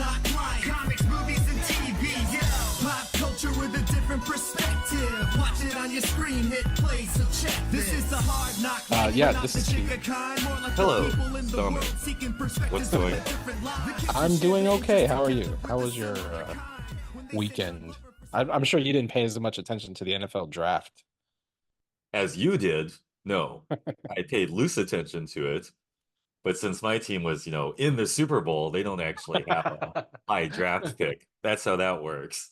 NOC Life. Comics, movies, and TV, yeah. Pop culture with a different perspective. Watch it on your screen, hit play, so check this. This is the Hard NOC Life. Yeah, this is Keith. Hello, Dominic. What's going on? I'm doing okay. How are you? How was your weekend? I'm sure you didn't pay as much attention to the NFL draft. As you did, no. I paid loose attention to it. But since my team was, in the Super Bowl, they don't actually have a high draft pick. That's how that works.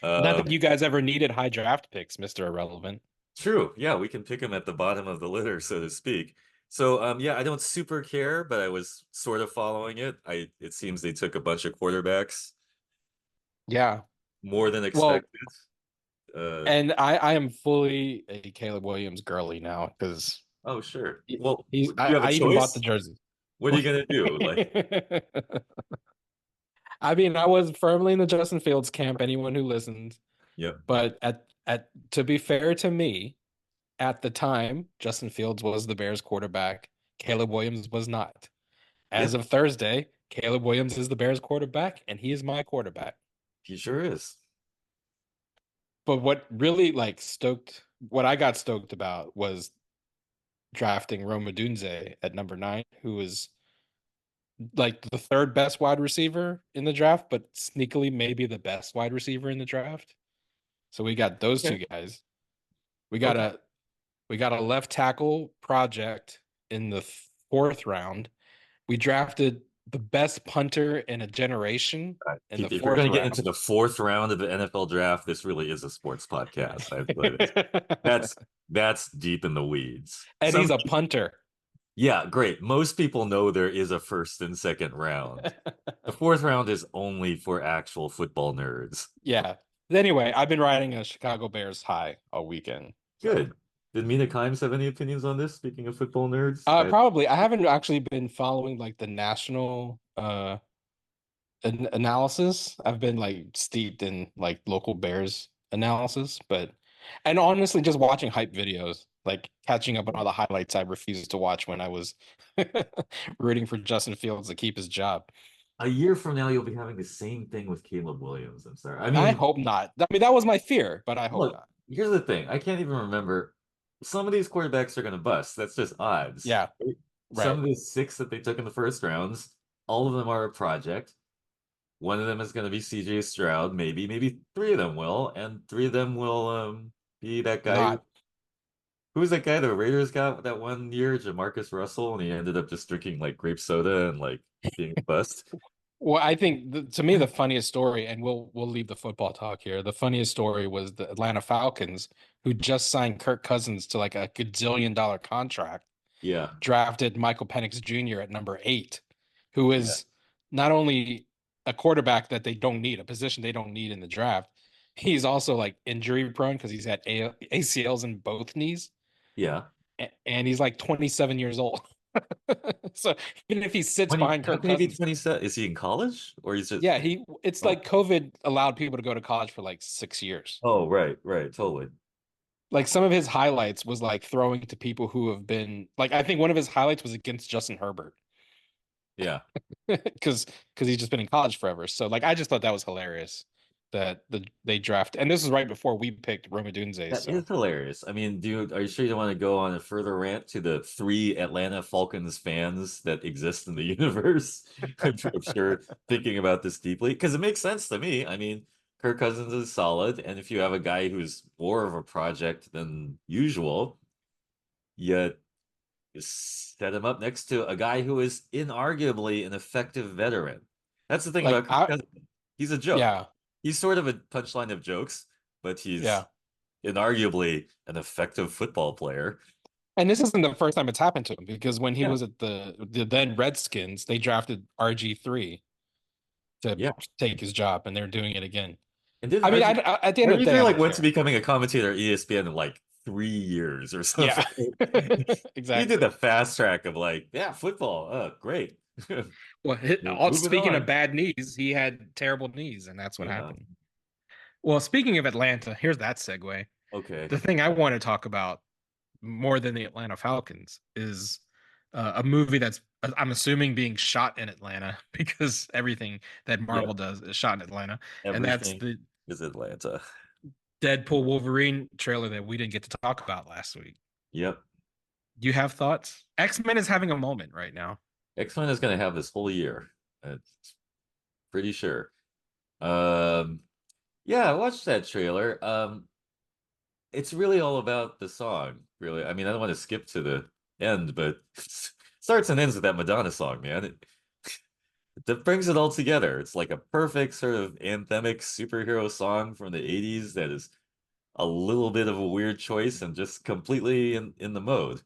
Not that you guys ever needed high draft picks, Mr. Irrelevant. True. Yeah, we can pick them at the bottom of the litter, so to speak. So, yeah, I don't super care, but I was sort of following it. It seems they took a bunch of quarterbacks. Yeah. More than expected. And I am fully a Caleb Williams girly now because... Oh, sure. Well, I even bought the jersey. What are you going to do? I mean, I was firmly in the Justin Fields camp, anyone who listens. Yeah. But to be fair to me, at the time, Justin Fields was the Bears quarterback. Caleb Williams was not. As of Thursday, Caleb Williams is the Bears quarterback, and he is my quarterback. He sure is. But what really what I got stoked about was drafting Rome Odunze at number 9, who is like the third best wide receiver in the draft, but sneakily maybe the best wide receiver in the draft. So we got those two guys. We got a left tackle project in the 4th round. We drafted the best punter in a generation. In if we're going to get into the 4th round of the NFL draft, this really is a sports podcast. That's deep in the weeds. And he's a punter. Yeah, great. Most people know there is a 1st and 2nd round. The 4th round is only for actual football nerds. Yeah. Anyway, I've been riding a Chicago Bears high all weekend. Good. Did Mina Kimes have any opinions on this? Speaking of football nerds, probably. I haven't actually been following the national analysis. I've been steeped in local Bears analysis, and honestly, just watching hype videos, catching up on all the highlights I refused to watch when I was rooting for Justin Fields to keep his job. A year from now, you'll be having the same thing with Caleb Williams. I'm sorry. I hope not. I mean, that was my fear, but I hope not. Here's the thing. I can't even remember. Some of these quarterbacks are going to bust. That's just odds. Yeah. Right? Some of the 6 that they took in the 1st rounds, all of them are a project. One of them is going to be CJ Stroud, maybe 3 of them will, and 3 of them will be that guy. Who's that guy the Raiders got that one year, Jamarcus Russell, and he ended up just drinking grape soda and being a bust. Well, I think to me the funniest story, and we'll leave the football talk here. The funniest story was the Atlanta Falcons, who just signed Kirk Cousins to a gazillion-dollar contract. Yeah, drafted Michael Penix Jr. at number 8, who is not only a quarterback that they don't need, a position they don't need in the draft. He's also injury prone because he's had ACLs in both knees. Yeah, and he's 27 years old. So even if he sits behind Kirk Cousins, 27. Is he in college or he's just? Yeah, it's COVID allowed people to go to college for 6 years. Oh, right, totally. Some of his highlights was throwing to people who have been I think one of his highlights was against Justin Herbert. Yeah, because he's just been in college forever. So I just thought that was hilarious that they draft, and this is right before we picked Rome Odunze. That is hilarious. I mean, are you sure you don't want to go on a further rant to the 3 Atlanta Falcons fans that exist in the universe? I'm sure thinking about this deeply because it makes sense to me. I mean, Kirk Cousins is solid, and if you have a guy who's more of a project than usual, you set him up next to a guy who is inarguably an effective veteran. That's the thing about Kirk Cousins. He's a joke. Yeah. He's sort of a punchline of jokes, but he's inarguably an effective football player. And this isn't the first time it's happened to him because when he was at the then Redskins, they drafted RG3 to take his job, and they're doing it again. And at the end of the day, went to becoming a commentator at ESPN in 3 years or something. Yeah, exactly. He did the fast track of football. Oh, great. Well, speaking of bad knees, he had terrible knees, and that's what happened. Well, speaking of Atlanta, here's that segue. Okay. The thing I want to talk about more than the Atlanta Falcons is a movie that's I'm assuming being shot in Atlanta because everything that Marvel Yep. does is shot in Atlanta, and that's Everything the is Atlanta. Deadpool Wolverine trailer that we didn't get to talk about last week. Yep. Do you have thoughts? X-Men is having a moment right now. X-Men is going to have this whole year. It's pretty sure. Um, yeah, I watched that trailer. It's really all about the song, really. I mean, I don't want to skip to the end, but starts and ends with that Madonna song, man. That brings it all together. It's like a perfect sort of anthemic superhero song from the 80s that is a little bit of a weird choice and just completely in the mode.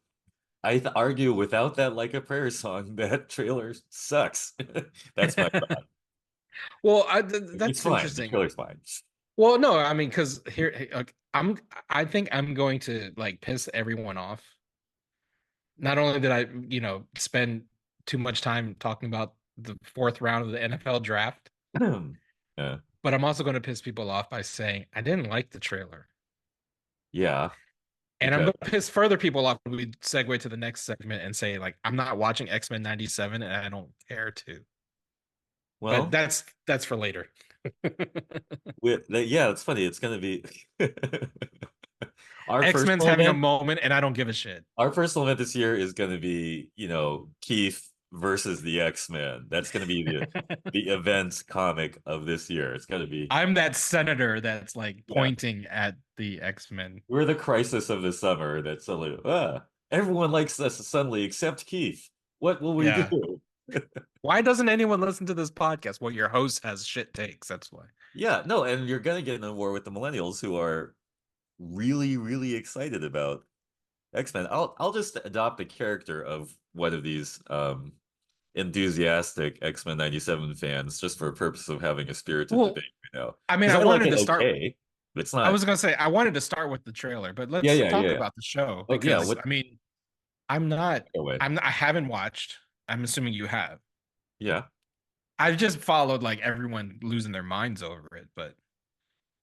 Argue without that Like a Prayer song, that trailer sucks. That's my thought. Well, It's that's fine. The interesting. trailer's fine. Well, no, I mean, because here, like, I think I'm going to like piss everyone off. Not only did I, spend too much time talking about the fourth round of the NFL draft, Yeah. but I'm also going to piss people off by saying I didn't like the trailer. Yeah. And I'm Because, going to piss further people off when we segue to the next segment and say, like, I'm not watching X-Men 97 and I don't care to. But well, that's for later. yeah, it's funny. It's gonna be our X-Men's personal having a event. moment and I don't give a shit. Our personal event this year is gonna be, Keith versus the X-Men. That's gonna be the event comic of this year. It's gonna be I'm that senator that's like yeah. pointing at the X-Men. We're the crisis of the summer that suddenly everyone likes us suddenly except Keith. What will we Yeah. do? Why doesn't anyone listen to this podcast? Well, your host has shit takes. That's why. Yeah, no, and you're gonna get in a war with the millennials who are really, really excited about X-Men. I'll just adopt the character of one of these enthusiastic X-Men 97 fans just for a purpose of having a spirited Well, debate right now. I mean, Because I I like wanted it to start. okay, but it's I not. was gonna say I wanted to start with the trailer, but Yeah, let's yeah, talk yeah, yeah. about the show Oh yeah, because what I mean, I'm not. away. I haven't watched. I'm assuming you have. Yeah. I've just followed like everyone losing their minds over it, but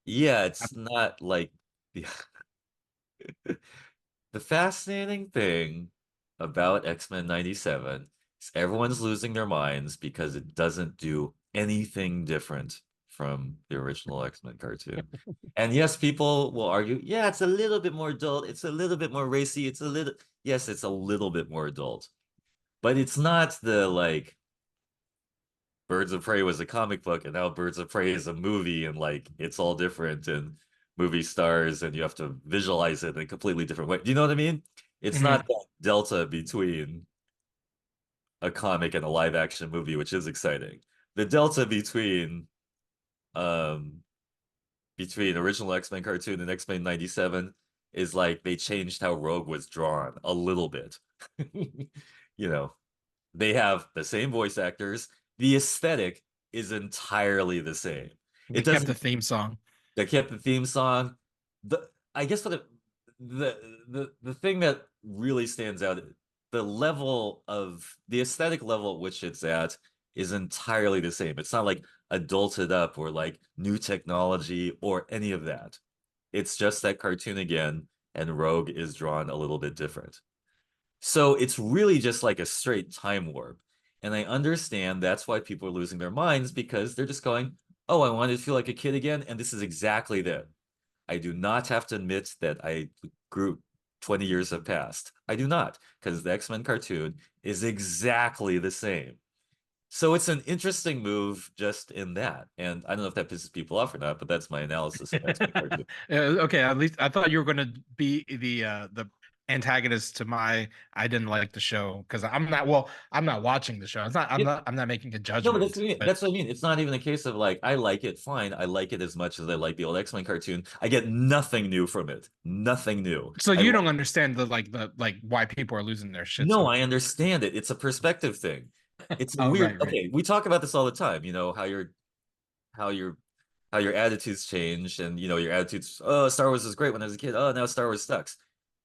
Yeah, it's not like the the fascinating thing about X-Men 97 is everyone's losing their minds because it doesn't do anything different from the original X-Men cartoon. And yes, people will argue, yeah, it's a little bit more adult, it's a little bit more racy, yes, it's a little bit more adult. But it's not the like Birds of Prey was a comic book and now Birds of Prey is a movie and like it's all different and movie stars and you have to visualize it in a completely different way. Do you know what I mean? It's Mhm. not that delta between a comic and a live action movie, which is exciting. The delta um between original X-Men cartoon and X-Men 97 is like they changed how Rogue was drawn a little bit. You know, they have the same voice actors. The aesthetic is entirely the same. They It kept the doesn't. theme song. They kept the theme song. I guess for the thing that really stands out, the aesthetic level at which it's at is entirely the same. It's not like adulted up or like new technology or any of that. It's just that cartoon again, and Rogue is drawn a little bit different. So it's really just like a straight time warp. And I understand that's why people are losing their minds because they're just going, oh, I want to feel like a kid again. And this is exactly that. I do not have to admit that I grew 20 years have passed. I do not, because the X-Men cartoon is exactly the same. So it's an interesting move just in that. And I don't know if that pisses people off or not, but that's my analysis of X-Men cartoon. Okay, at least I thought you were going to be the antagonist to my I didn't like the show because I'm not watching the show. It's not I'm not making a No, but that's judgment. what I mean. But That's what I mean. It's not even a case of like I like it, fine. I like it as much as I like the old X-Men cartoon. I get nothing new from it. Nothing new. so I you don't understand the why people are losing their shits no, over I understand it. It's a perspective thing. It's a Oh, weird. right. Okay, we talk about this all the time. You know how your how your attitudes change, and your attitudes. Oh, Star Wars was great when I was a kid. Oh, now Star Wars sucks.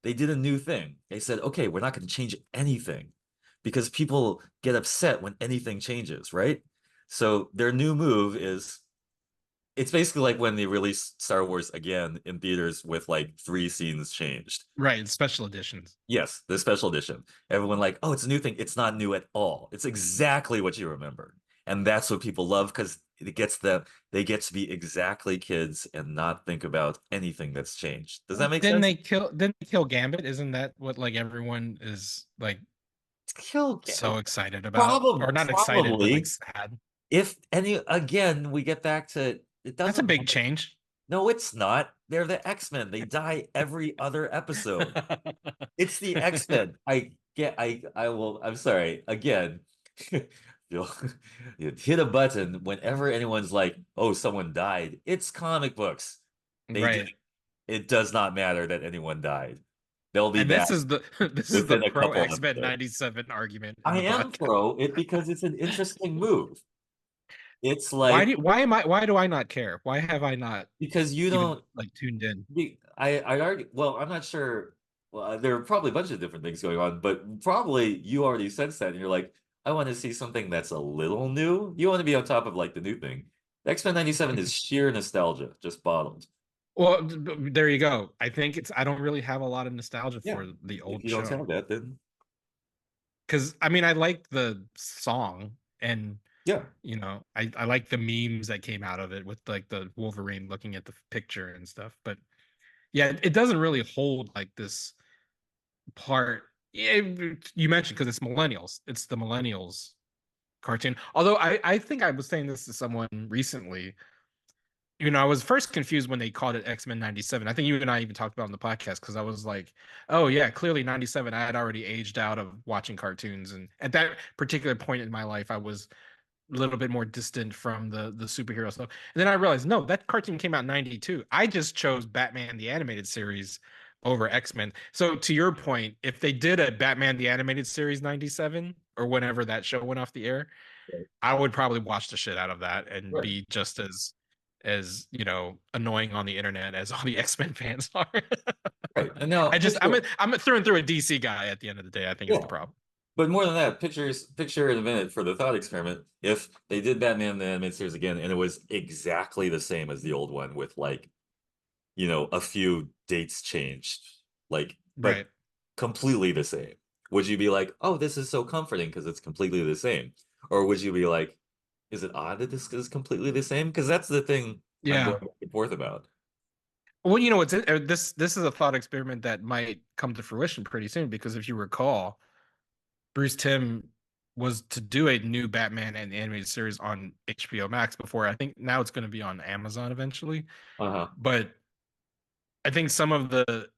They did a new thing. They said, okay, we're not going to change anything because people get upset when anything changes, right? So their new move is It's basically like when they released Star Wars again in theaters with like 3 scenes changed. Right, special editions. Yes, the special edition. Everyone like, oh, it's a new thing. It's not new at all. It's exactly what you remember. And that's what people love because it gets them, they get to be exactly kids and not think about anything that's changed. Does that make sense? Didn't they kill Gambit? Isn't that what like everyone is like Kill so excited about? Or not excited, but like probably. sad. If any, again, we get back to it That's a doesn't big matter. change. No, it's not. They're the X-Men. They die every other episode. It's the X-Men. I will, I'm sorry. Again, you'll you hit a button whenever anyone's like, oh, someone died. It's comic books. They did. Right. It does not matter that anyone died. They'll be And back this is the within a pro couple X-Men episodes. 97 argument in I the am podcast. pro it because it's an interesting move. It's like Why do I not care? Why have I not because you even don't like tuned in? I argue, well, I'm not sure. Well, there are probably a bunch of different things going on, but probably you already sensed that, and you're like, I want to see something that's a little new. You want to be on top of like the new thing. X-Men 97 is sheer nostalgia, just bottled. Well, there you go. I think I don't really have a lot of nostalgia Yeah. for the If old you don't show. have that, then Because I mean, I like the song, and yeah, you know, I like the memes that came out of it with like the Wolverine looking at the picture and stuff. But yeah, it doesn't really hold like this part. Yeah, you mentioned because it's millennials. It's the millennials cartoon. Although I think I was saying this to someone recently. You know, I was first confused when they called it X-Men 97. I think you and I even talked about it on the podcast because I was like, oh yeah, clearly 97. I had already aged out of watching cartoons. And at that particular point in my life, I was a little bit more distant from the superhero stuff. And then I realized, no, that cartoon came out in 92. I just chose Batman the animated series over X-Men. So to your point, if they did a Batman the animated series 97 or whenever that show went off the air, right. I would probably watch the shit out of that and Right. be just as you know annoying on the internet as all the X-Men fans are. Right. And now I'm through and through a DC guy at the end of the day. I think is yeah. the problem. But more than that, picture in a minute for the thought experiment. If they did Batman the animated series again, and it was exactly the same as the old one, with like, a few dates changed, like, but Right. completely the same. Would you be like, oh, this is so comforting because it's completely the same? Or would you be like, is it odd that this is completely the same? Because that's the thing I'm Yeah. going back and forth about. Well, you know, this is a thought experiment that might come to fruition pretty soon because if you recall, Bruce Timm was to do a new Batman and animated series on HBO Max before. I think now it's going to be on Amazon eventually. Uh-huh. But I think some of the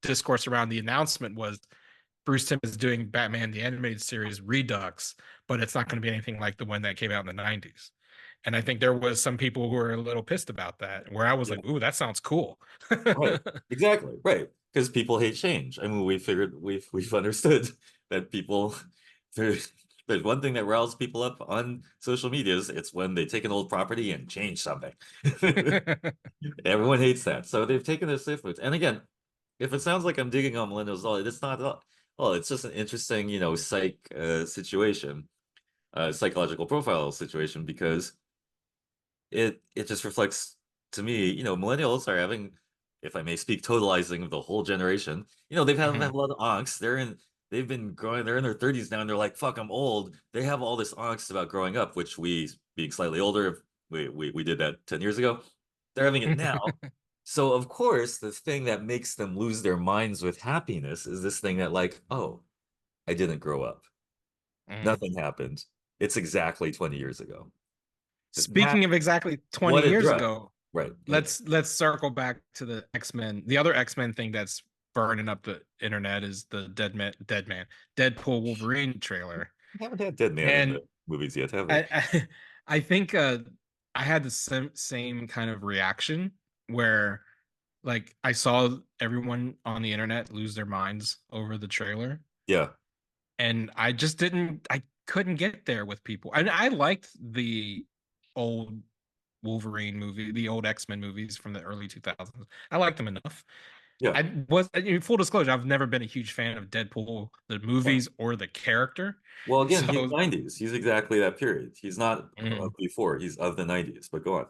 discourse around the announcement was Bruce Timm is doing Batman the animated series Redux, but it's not going to be anything like the one that came out in the 90s. And I think there was some people who were a little pissed about that, where I was Yeah. like, ooh, that sounds cool. Right. Exactly. Right. Because people hate change. I mean, we've understood that people there's one thing that riles people up on social media is it's when they take an old property and change something. Everyone hates that. So they've taken their safe routes. And again, if it sounds like I'm digging on millennials at all, it's not at all. Well, it's just an interesting, situation, psychological profile situation, because it just reflects to me, millennials are having, if I may speak, totalizing of the whole generation. They've had Mhm. a lot of angst. They've been growing, they're in their 30s now, and they're like, fuck, I'm old. They have all this angst about growing up, which we, being slightly older, we did that 10 years ago. They're having it now. So of course, the thing that makes them lose their minds with happiness is this thing that like, oh, I didn't grow up. Mm. Nothing happened. It's exactly 20 years ago. That, Speaking of exactly 20 what a years drug. ago, Right. let's circle back to the X-Men. The other X-Men thing that's burning up the internet is the Deadpool Wolverine trailer. We haven't had Dead Man in And the movies yet, have we? I think I had the same kind of reaction where like I saw everyone on the internet lose their minds over the trailer, Yeah. and I couldn't get there with people. And I liked the old Wolverine movie, the old X-Men movies from the early 2000s. I liked them enough. Yeah. full disclosure, I've never been a huge fan of Deadpool, the movies or the character. Well, again, he's So 90s. He's exactly that period. He's not mm. before. He's of the 90s. But go on.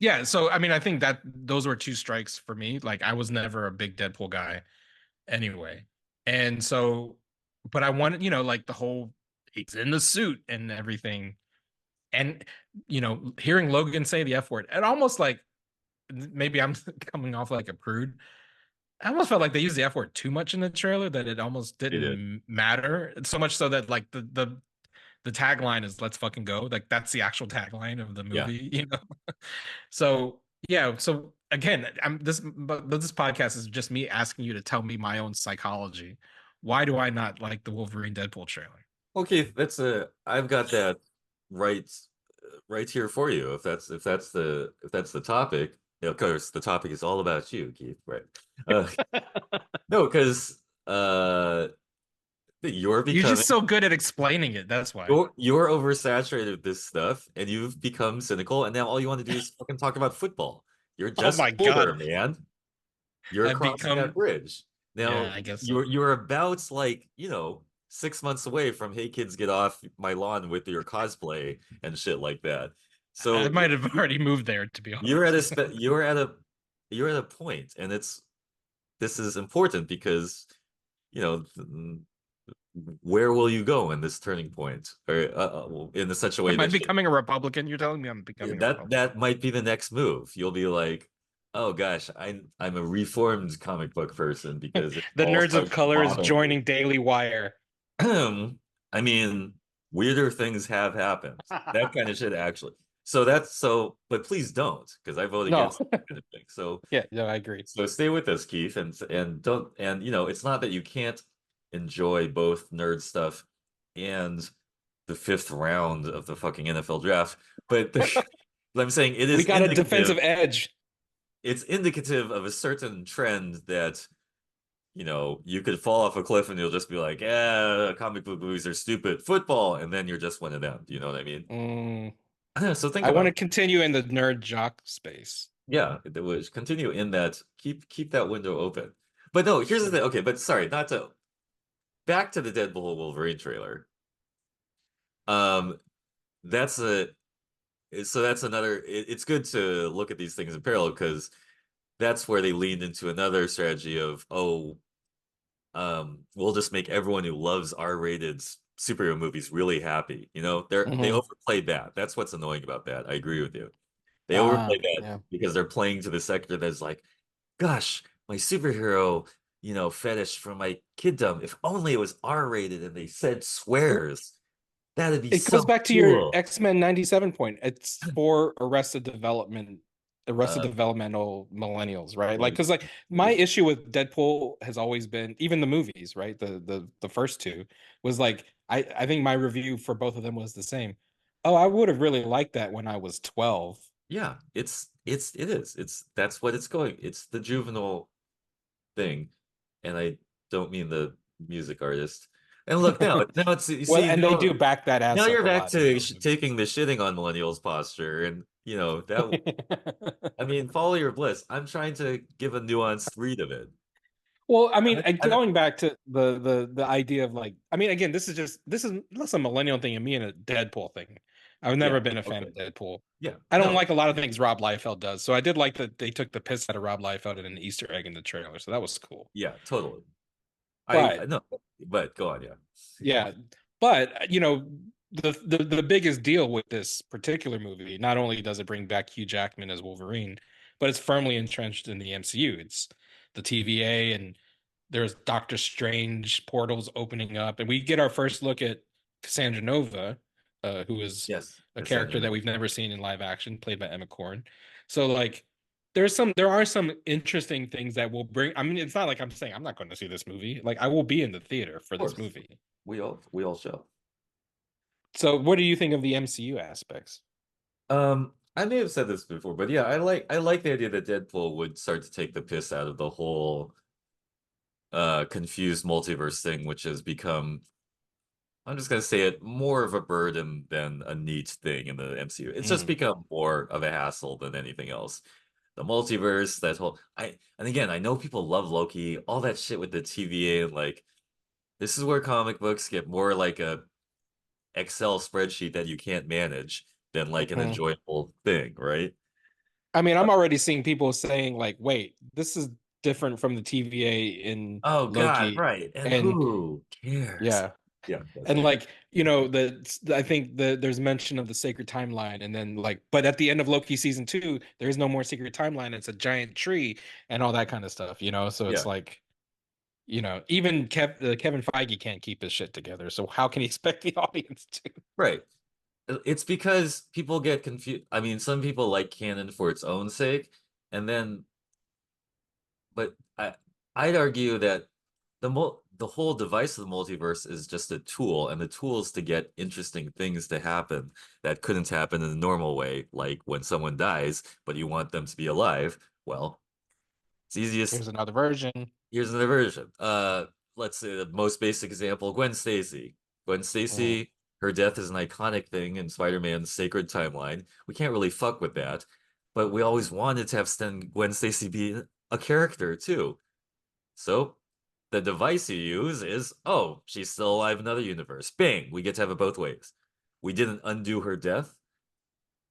Yeah, so I mean, I think that those were two strikes for me. Like, I was never a big Deadpool guy anyway. And so, but I wanted, like the whole he's in the suit and everything. And, hearing Logan say the F word, it almost like maybe I'm coming off like a prude. I almost felt like they used the F word too much in the trailer that it almost He did. didn't matter. So much so that like the tagline is "Let's fucking go." Like that's the actual tagline of the Yeah. movie. So yeah. So again, but this podcast is just me asking you to tell me my own psychology. Why do I not like the Wolverine Deadpool trailer? Okay, I've got that right right here for you. If that's the topic. Of course, the topic is all about you, Keith, right? No, because you're You're becoming just so good at explaining it. That's why. you're oversaturated with this stuff, and you've become cynical, and now all you want to do is fucking talk about football. You're Oh just my older, God. man. You're I've crossing that become. bridge. Now Yeah, I guess so. you're about like, 6 months away from hey kids, get off my lawn with your cosplay and shit like that. I So might have already moved there, to be you're at honest. you're at a point, and this is important because you know th- where will you go in this turning point, or in such a way Am I that becoming a Republican? You're telling me I'm becoming a Republican. that might be the next move. You'll be like, oh gosh, I'm a reformed comic book person because it The all Nerds of starts to Color is bother me. joining Daily Wire. I mean, weirder things have happened. That kind of shit, actually. But please don't, because I vote No. against that kind of thing. So, Yeah, I agree. so stay with us, Keith, and don't and it's not that you can't enjoy both nerd stuff and the fifth round of the fucking NFL draft, but but I'm saying it We is got a indicative. defensive edge. It's indicative of a certain trend that you could fall off a cliff and you'll just be like, yeah, comic book movies are stupid. Football, and then you're just one of them. Do you know what I mean? So think I want about to it. continue in the nerd jock space. Yeah, it was continue in that. Keep that window open. But no, here's the thing. Okay, but sorry, not to back to the Deadpool Wolverine trailer. Um, that's a so that's another. It's good to look at these things in parallel because that's where they leaned into another strategy of we'll just make everyone who loves R-rated superhero movies really happy. They Mhm. overplayed that. That's what's annoying about that. I agree with you. They overplayed that Yeah. because they're playing to the sector that's like, gosh, my superhero, fetish from my kiddom. If only it was R-rated and they said swears, that'd be It goes so back to your cool. X-Men 97 point. It's for arrested Uh, developmental millennials, right? Like, like, because like my issue with Deadpool has always been, even the movies, right? The first two was like, I think my review for both of them was the same. Oh, I would have really liked that when I was 12. yeah, it is. That's what it's going. It's the juvenile thing, and I don't mean the music artist. And look now it's you Well, see and they do back that now ass up you're a back lot in to those movies. taking the shitting on millennials posture, and that I mean, follow your bliss. I'm trying to give a nuanced read of it. Well, I mean, I don't- going back to the idea of like, I mean, again, this is less a millennial thing and me and a Deadpool thing. I've yeah, never been a fan okay, of Deadpool. yeah, I don't no, like a lot of things Rob Liefeld does, so I did like that they took the piss out of Rob Liefeld in an Easter egg in the trailer, so that was cool. yeah, totally. I But no, but go on, yeah. yeah, but the biggest deal with this particular movie, not only does it bring back Hugh Jackman as Wolverine, but it's firmly entrenched in the MCU. It's the TVA, and there's Doctor Strange portals opening up, and we get our first look at Cassandra Nova, who is Yes, a character that Cassandra. we've never seen in live action, played by Emma Corrin. So like there are some interesting things that will bring. I mean, it's not like I'm saying I'm not going to see this movie. Like I will be in the theater for Of this course, movie. we all show. So what do you think of the MCU aspects? I may have said this before, but yeah, I like the idea that Deadpool would start to take the piss out of the whole confused multiverse thing, which has become, I'm just gonna say it, more of a burden than a neat thing in the MCU. It's just Mm. become more of a hassle than anything else. the multiverse, that whole and again, I know people love Loki, all that shit with the TVA, and like this is where comic books get more like a Excel spreadsheet that you can't manage than like an Mhm. enjoyable thing, right? I mean, I'm already seeing people saying like, "Wait, this is different from the TVA in Oh God, Loki," right. And and who cares? yeah, Yeah, that's and it. like I think there's mention of the sacred timeline, and then like, but at the end of Loki season 2, there is no more secret timeline. It's a giant tree and all that kind of stuff, So it's Yeah, like, even Kevin Feige can't keep his shit together. So how can he expect the audience to? right. It's because people get confused. I mean, some people like canon for its own sake, and then, but I'd argue that the whole device of the multiverse is just a tool, and the tool is to get interesting things to happen that couldn't happen in the normal way, like when someone dies, but you want them to be alive. Well, it's easiest. Here's another version. Here's another version. Let's say the most basic example, Gwen Stacy. Gwen Mhm. Stacy, her death is an iconic thing in Spider-Man's sacred timeline. We can't really fuck with that, but we always wanted to have Gwen Stacy be a character too. So the device you use is, oh, she's still alive in another universe. Bang, we get to have it both ways. We didn't undo her death.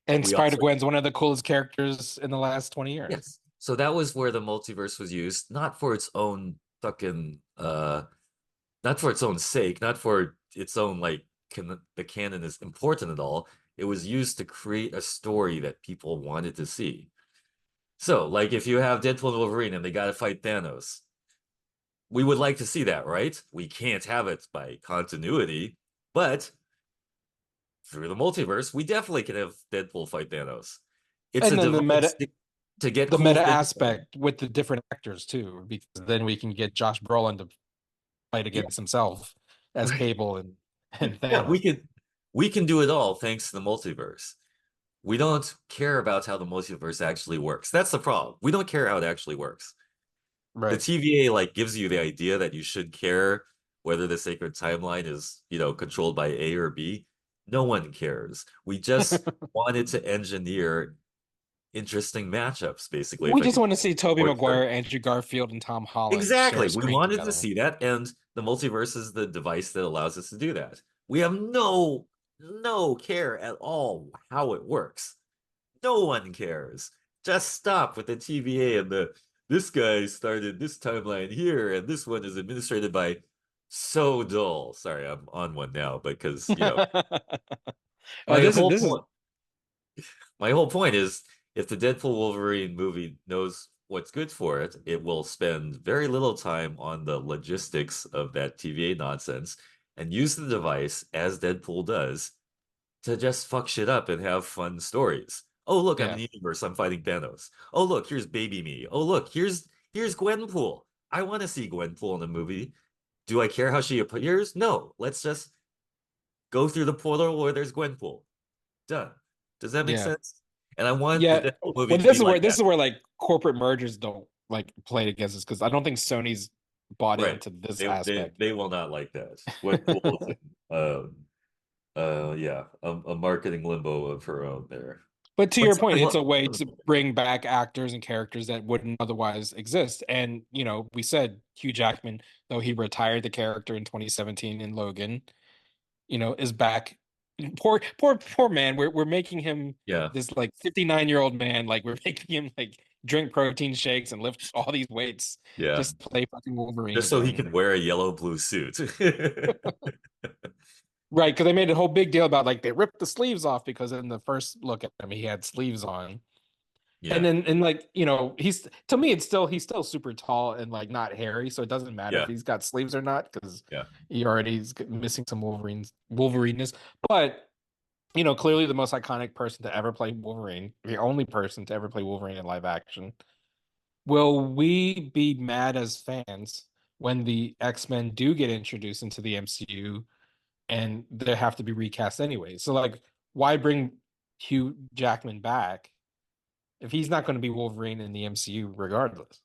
And We also, Spider-Gwen's one of the coolest characters in the last 20 years. yes. So that was where the multiverse was used, not for its own fucking not for its own sake, not for its own like the canon is important at all. It was used to create a story that people wanted to see. So, like if you have Deadpool and Wolverine and they got to fight Thanos, we would like to see that, right? We can't have it by continuity, but through the multiverse, we definitely can have Deadpool fight Thanos. It's a And then the device meta to get the cool meta things done. aspect with the different actors too, because then we can get Josh Brolin to fight Yeah, against himself as right. Cable and Yeah, Thanos. we can do it all thanks to the multiverse. We don't care about how the multiverse actually works. That's the problem. We don't care how it actually works. The Right. TVA like gives you the idea that you should care whether the sacred timeline is, controlled by A or B. No one cares. We just wanted to engineer interesting matchups, basically, We if I just could want to see Tobey more term. Maguire, Andrew Garfield, and Tom Holland share Exactly. a We screen wanted to together. see that, and the multiverse is the device that allows us to do that. We have no care at all how it works. No one cares. Just stop with the TVA and the this guy started this timeline here, and this one is administrated by so dull. Sorry, I'm on one now, because Oh, my this is whole this is point my whole point is if the Deadpool Wolverine movie knows what's good for it, it will spend very little time on the logistics of that TVA nonsense and use the device as Deadpool does to just fuck shit up and have fun stories. Oh look, I'm in yeah. the universe. I'm fighting Thanos. Oh look, here's Baby Me. Oh look, here's Gwenpool. I want to see Gwenpool in the movie. Do I care how she appears? No. Let's just go through the portal where there's Gwenpool. Done. Does that make Yeah. sense? And I want the Yeah. Deadpool movie Well, to be like this that. is where like corporate mergers don't like play against us, because I don't think Sony's bought Right. into this They aspect. they will not like that. Gwenpool is yeah, a marketing limbo of her own there. But to But your so I point, it's love a way to bring back actors and characters that wouldn't otherwise exist. And, we said Hugh Jackman, though he retired the character in 2017 in Logan, is back. Poor man. We're making him yeah. this like 59-year-old man. Like we're making him like drink protein shakes and lift all these weights Yeah. just to play fucking Wolverine Just so he again. can wear a yellow blue suit. Right, because they made a whole big deal about like they ripped the sleeves off because in the first look at him he had sleeves on. And Yeah. then and like he's to me he's still super tall and like not hairy, so it doesn't matter if Yeah. he's got sleeves or not because Yeah. he already is missing some Wolverineness. But clearly the most iconic person to ever play Wolverine, the only person to ever play Wolverine in live action. Will we be mad as fans when the X-Men do get introduced into the MCU and they have to be recast anyway? So like, why bring Hugh Jackman back if he's not going to be Wolverine in the MCU regardless?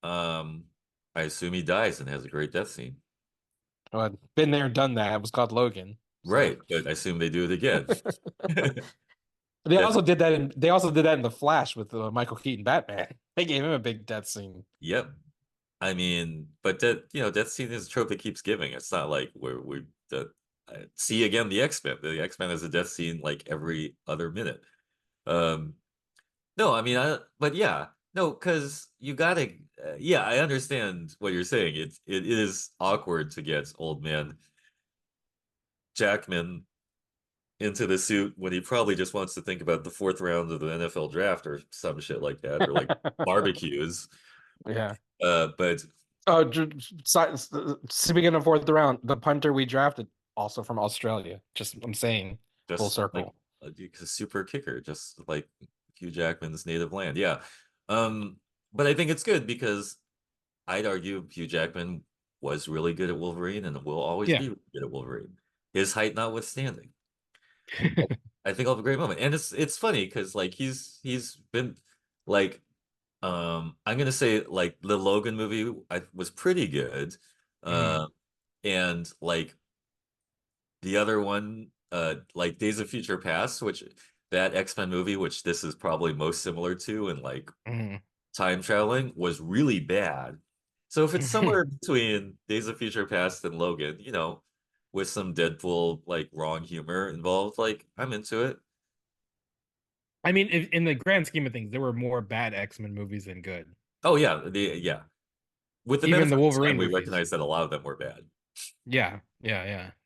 Um, I assume he dies and has a great death scene. Well, I've been there, done that. It was called Logan. So Right, but I assume they do it again. They That's also did that in the Flash with Michael Keaton Batman. They gave him a big death scene. yep. I mean, but Death Scene is a trope that keeps giving. It's not like we see again the X-Men. The X-Men has a death scene like every other minute. Um, no, I mean, but yeah, no, because you gotta, yeah, I understand what you're saying. It is awkward to get old man Jackman into the suit when he probably just wants to think about the fourth round of the NFL draft or some shit like that, or like barbecues. Yeah. But Oh, speaking of fourth round, the punter we drafted also from Australia. Just I'm saying, full just like circle. a super kicker, just like Hugh Jackman's native land. Yeah. But I think it's good because I'd argue Hugh Jackman was really good at Wolverine and will always Yeah. be really good at Wolverine. His height notwithstanding. I think I'll have a great moment. And it's funny because like he's been like I'm gonna say like the Logan movie was pretty good. Mhm. And like the other one, like Days of Future Past, which that X-Men movie, which this is probably most similar to, and like Mhm. time traveling, was really bad. So if it's somewhere between Days of Future Past and Logan, with some Deadpool like wrong humor involved, like I'm into it. I mean, in the grand scheme of things, there were more bad X-Men movies than good. Oh yeah, yeah. With the Even benefit the of time, Wolverine we movies. recognize that a lot of them were bad. Yeah,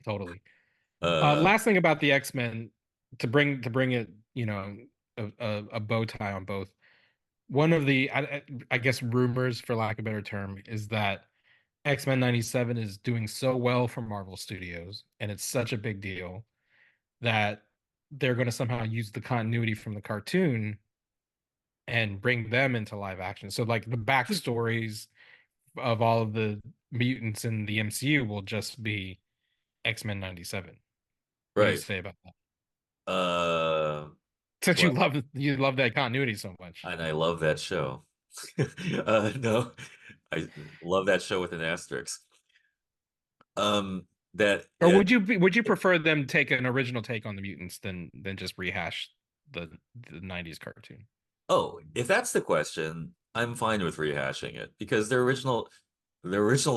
totally. Uh, Last thing about the X-Men, to bring it, a bow tie on both. One of the, I guess, rumors, for lack of a better term, is that X-Men 97 is doing so well for Marvel Studios, and it's such a big deal that they're going to somehow use the continuity from the cartoon and bring them into live action. So, like, the backstories of all of the mutants in the MCU will just be X-Men 97. What do you right. say about that? Uh, Since well, you love that continuity so much. and I love that show. No, I love that show with an asterisk. That Or would you prefer them take an original take on the mutants than just rehash the 90s cartoon? oh, if that's the question, I'm fine with rehashing it because the original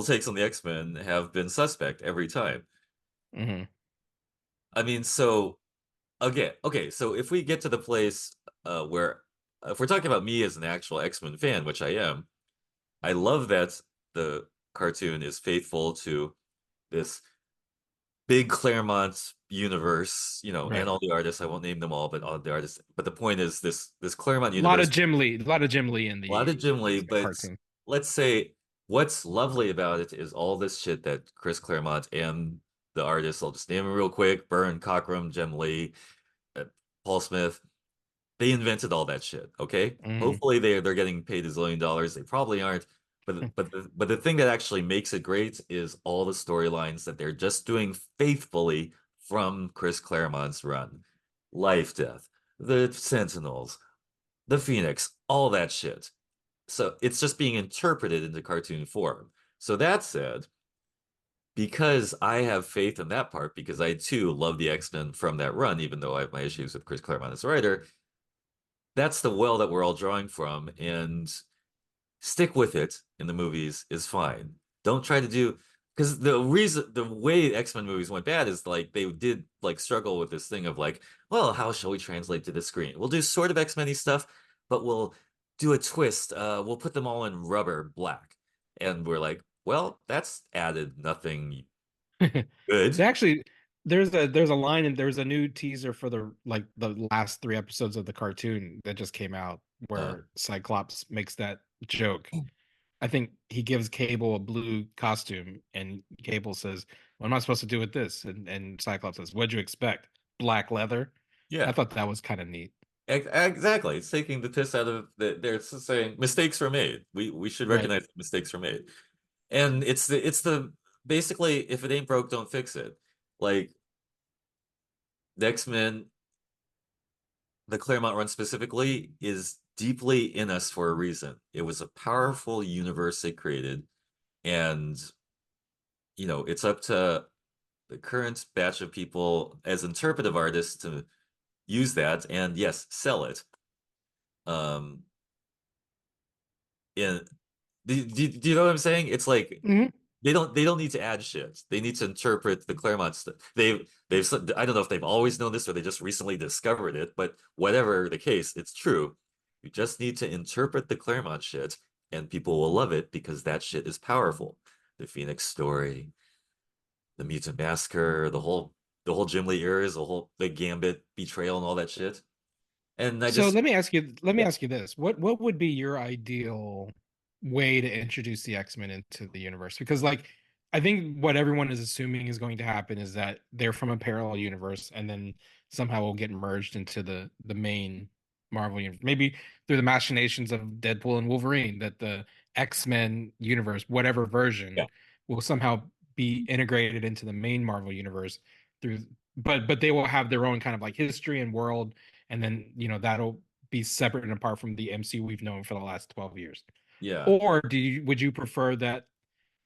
takes on the X-Men have been suspect every time. Hmm. I mean, so again, okay, so if we get to the place where if we're talking about me as an actual X-Men fan, which I am, I love that the cartoon is faithful to this big Claremont universe, and Right. all the artists. I won't name them all, but all the artists. But the point is this Claremont A lot universe, of Jim Lee, a lot of Jim Lee in a lot of the Jim Lee, X-Men but cartoon. let's say what's lovely about it is all this shit that Chris Claremont and the artists, I'll just name them real quick: Byrne, Cockrum, Jim Lee, uh, Paul Smith. They invented all that shit. Okay, Mm. hopefully they're getting paid $1 zillion. They probably aren't. But the thing that actually makes it great is all the storylines that they're just doing faithfully from Chris Claremont's run. Life, Death, the Sentinels, the Phoenix, all that shit. So it's just being interpreted into cartoon form. So that said, because I have faith in that part, because I too love the X-Men from that run, even though I have my issues with Chris Claremont as a writer, that's the well that we're all drawing from. And stick with it in the movies is fine. Don't try to do, because the way X-Men movies went bad is like they did like struggle with this thing of like, well, how shall we translate to the screen? We'll do sort of X-Men-y stuff, but we'll do a twist. We'll put them all in rubber black. And we're like, well, that's added nothing good. They actually, there's a line, and there's a new teaser for the last three episodes of the cartoon that just came out Uh, where Cyclops makes that joke. I think he gives Cable a blue costume, and Cable says, "What am I supposed to do with this?" And Cyclops says, "What'd you expect? Black leather?" I yeah, thought that was kind of neat. exactly. It's taking the piss out of they're saying mistakes were made. We should Right. recognize that mistakes were made. And it's the basically if it ain't broke, don't fix it. Like the X-Men, the Claremont run specifically, is deeply in us for a reason. It was a powerful universe it created, and it's up to the current batch of people as interpretive artists to use that and yes, sell it. Um, and do you know what I'm saying? It's like Mhm. they don't need to add shit. They need to interpret the Claremont stuff. They've I don't know if they've always known this or they just recently discovered it, but whatever the case, it's true. You just need to interpret the Claremont shit, and people will love it because that shit is powerful. The Phoenix story, the Mutant Massacre, the whole Jim Lee eras, the Gambit betrayal and all that shit. And I So just let me yeah ask you this. What would be your ideal way to introduce the X-Men into the universe? Because like I think what everyone is assuming is going to happen is that they're from a parallel universe and then somehow will get merged into the main Marvel universe. Maybe through the machinations of Deadpool and Wolverine, that the X-Men universe, whatever yeah version, will somehow be integrated into the main Marvel universe through but they will have their own kind of like history and world, and then that'll be separate and apart from the MCU we've known for the last 12 years. yeah Or would you prefer that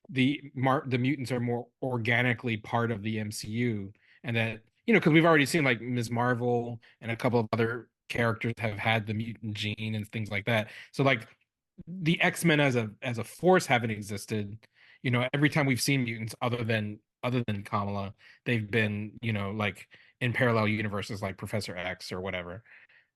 the mutants are more organically part of the MCU, and that because we've already seen like Ms. Marvel and a couple of other characters have had the mutant gene and things like that. So like the X-Men as a force haven't existed. Every time we've seen mutants other than Kamala, they've been, like in parallel universes like Professor X or whatever.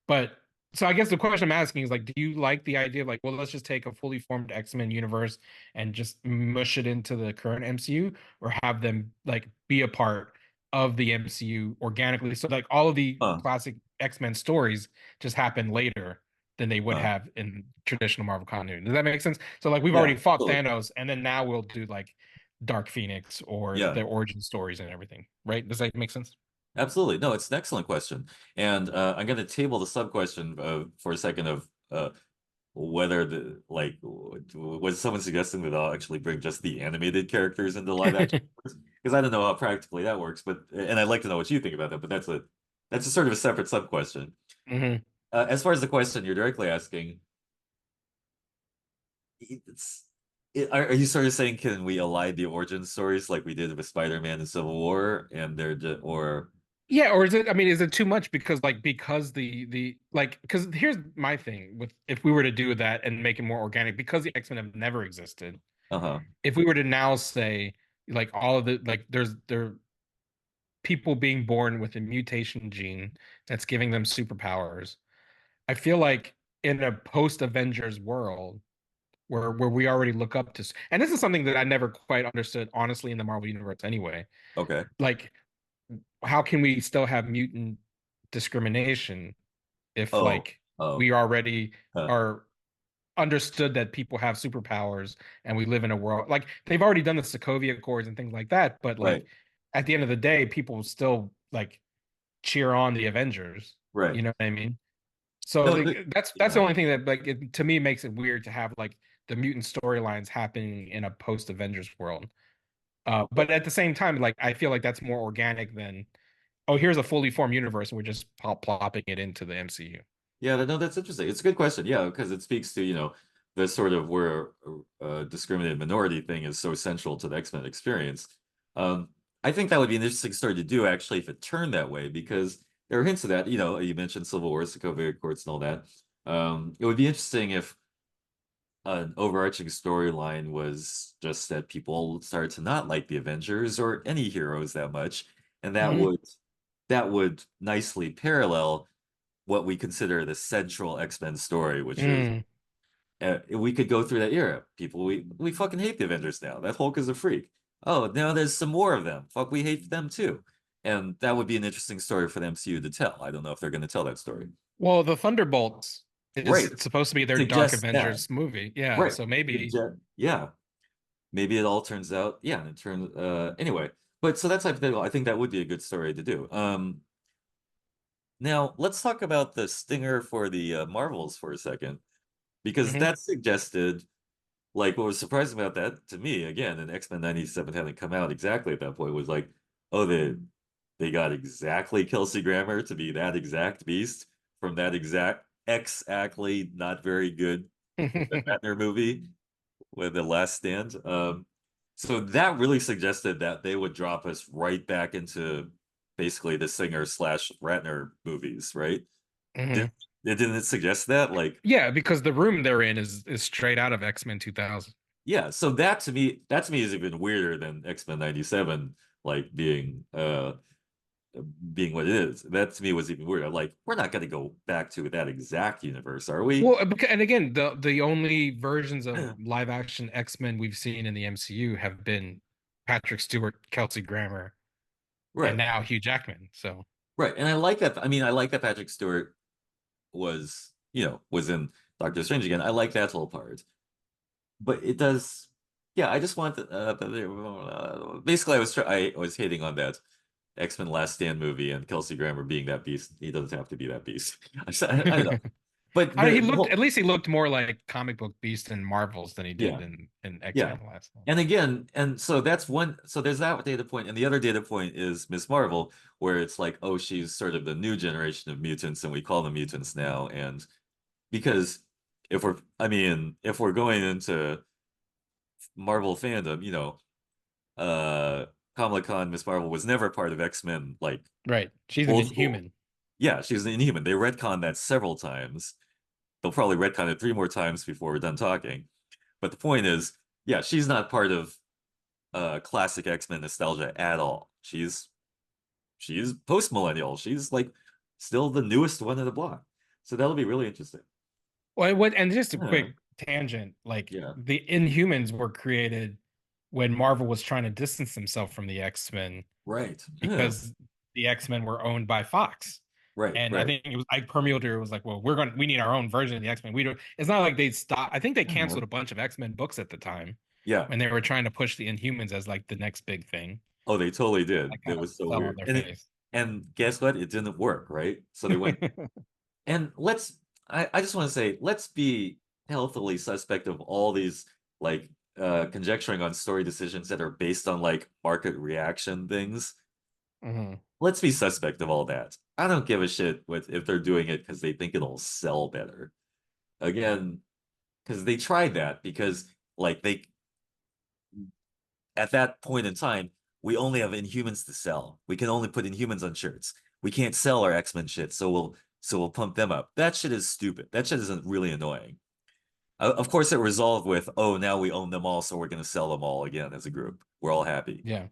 But so I guess the question I'm asking is like, do you like the idea of like, well, let's just take a fully formed X-Men universe and just mush it into the current MCU, or have them like be a part of the MCU organically? So like all of the uh classic X-Men stories just happen later than they would uh have in traditional Marvel continuity. Does that make sense? So like we've yeah already fought totally. Thanos, and then now we'll do like Dark Phoenix or Yeah, their origin stories and everything, right? Does that make sense? absolutely. No, it's an excellent question. And I'm going to table the sub question for a second of whether was someone suggesting that I'll actually bring just the animated characters into live action? Because I don't know how practically that works, but and I'd like to know what you think about that, but that's a sort of a separate sub question. Hmm. As far as the question you're directly asking, it's are you sort of saying can we align the origin stories like we did with Spider-Man and Civil War and they're just or Yeah, or is it? I mean, is it too much? Because the like because here's my thing with, if we were to do that and make it more organic, because the X-Men have never existed. uh-huh. If we were to now say like all of the like there are people being born with a mutation gene that's giving them superpowers, I feel like in a post Avengers world where we already look up to, and this is something that I never quite understood honestly in the Marvel universe anyway. Okay. Like, how can we still have mutant discrimination if Oh, like oh. we already Huh. are understood that people have superpowers, and we live in a world like they've already done the Sokovia Accords and things like that, but Right. like at the end of the day people still like cheer on the Avengers. Right. You know what I mean? So No, like that's the yeah. only thing that like to me makes it weird to have like the mutant storylines happening in a post Avengers world. But at the same time, like I feel like that's more organic than, oh, here's a fully formed universe and we're just plopping it into the MCU. Yeah, no, that's interesting. It's a good question. Yeah, because it speaks to, the sort of where discriminated minority thing is so central to the X-Men experience. Um, I think that would be an interesting story to do actually if it turned that way, because there are hints of that. You mentioned Civil War, Sokovia Accords, and all that. It would be interesting if an overarching storyline was just that people started to not like the Avengers or any heroes that much, and Hmm. that would nicely parallel what we consider the central X-Men story, which is Mm. we could go through that era. People, we fucking hate the Avengers now. That Hulk is a freak. Oh, now there's some more of them. Fuck, we hate them too. And that would be an interesting story for the MCU to tell. I don't know if they're going to tell that story. Well, the Thunderbolts is Right. supposed to be their Dark Suggest that. Avengers movie. Yeah, Right. so maybe. Yeah. Maybe it all turns out, yeah, and it turns anyway. But so that's hypothetical. I think that would be a good story to do. Now let's talk about the stinger for the Marvels for a second, because Mhm. that suggested, like, what was surprising about that to me, again, and X-Men 97 hadn't come out exactly at that point, was like, oh, they got exactly Kelsey Grammer to be that exact beast from that exactly not very good Shatner movie with The Last Stand. So that really suggested that they would drop us right back into basically the Singer slash Ratner movies, right? Mhm. Didn't it suggest that? Like, Yeah, because the room they're in is straight out of X-Men 2000. yeah, so that to me is even weirder than X-Men 97, like being what it is. That to me was even weirder. I'm like, we're not gonna go back to that exact universe, are we? Well, and again, the only versions of live action X-Men we've seen in the MCU have been Patrick Stewart, Kelsey Grammer, and Right, now Hugh Jackman. So right. And I like that. I mean, I like that Patrick Stewart was in Doctor Strange again. I like that whole part. But it does, yeah, I just want basically I was hating on that X-Men Last Stand movie and Kelsey Grammer being that beast. He doesn't have to be that beast. I don't know. But I mean, he the looked whole, at least he looked more like comic book Beast in Marvels than he did yeah, in yeah. X-Men last time. And again, and so that's one, so there's that data point, and the other data point is Miss Marvel, where it's like, oh, she's sort of the new generation of mutants, and we call them mutants now. And because if we're going into Marvel fandom, Kamala Khan, Miss Marvel was never part of X-Men, like Right. She's an old school. Inhuman. Yeah, she's an Inhuman. They retconned that several times. They'll probably retcon it 3 more times before we're done talking. But the point is, yeah, she's not part of classic X-Men nostalgia at all. She's post-millennial. She's like still the newest one in the block. So that'll be really interesting. Well, what and just a Yeah. quick tangent, like Yeah. the Inhumans were created when Marvel was trying to distance themselves from the X-Men Right. Yeah. because the X-Men were owned by Fox. Right. And I Right. think it was Ike Perlmutter was like, well, we need our own version of the X-Men. We don't, it's not like they stopped. I think they canceled a bunch of X-Men books at the time Yeah. when they were trying to push the Inhumans as like the next big thing. Oh, they totally did. That It kind of was so fell on weird. their And face. guess what? It didn't work, right? So they went and I just want to say, let's be healthily suspect of all these like conjecturing on story decisions that are based on like market reaction things. Mhm. Let's be suspect of all that. I don't give a shit if they're doing it because they think it'll sell better. Again, because they tried that because like they at that point in time, we only have Inhumans to sell. We can only put Inhumans on shirts. We can't sell our X-Men shit, so we'll pump them up. That shit is stupid. That shit isn't really annoying. Of course, it resolved with, oh, now we own them all, so we're gonna sell them all again as a group. We're all happy. Yeah.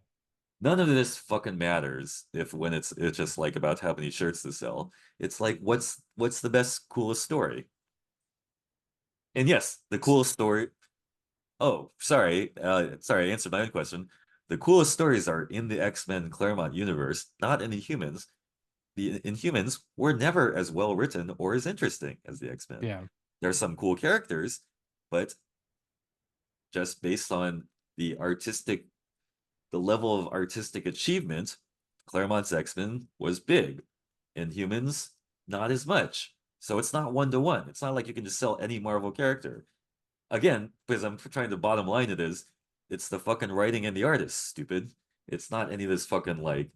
None of this fucking matters if when it's just like about how many shirts to sell. It's like what's the best, coolest story? And yes, the coolest story. Oh, sorry. Sorry, I answered my own question. The coolest stories are in the X-Men Claremont universe, not in the Humans. The Inhumans were never as well written or as interesting as the X-Men. Yeah. There are some cool characters, but just based on the level of artistic achievement, Claremont's X-Men was big. Inhumans, not as much. So it's not 1-to-1. It's not like you can just sell any Marvel character. Again, because I'm trying to bottom line it is, it's the fucking writing and the artist, stupid. It's not any of this fucking like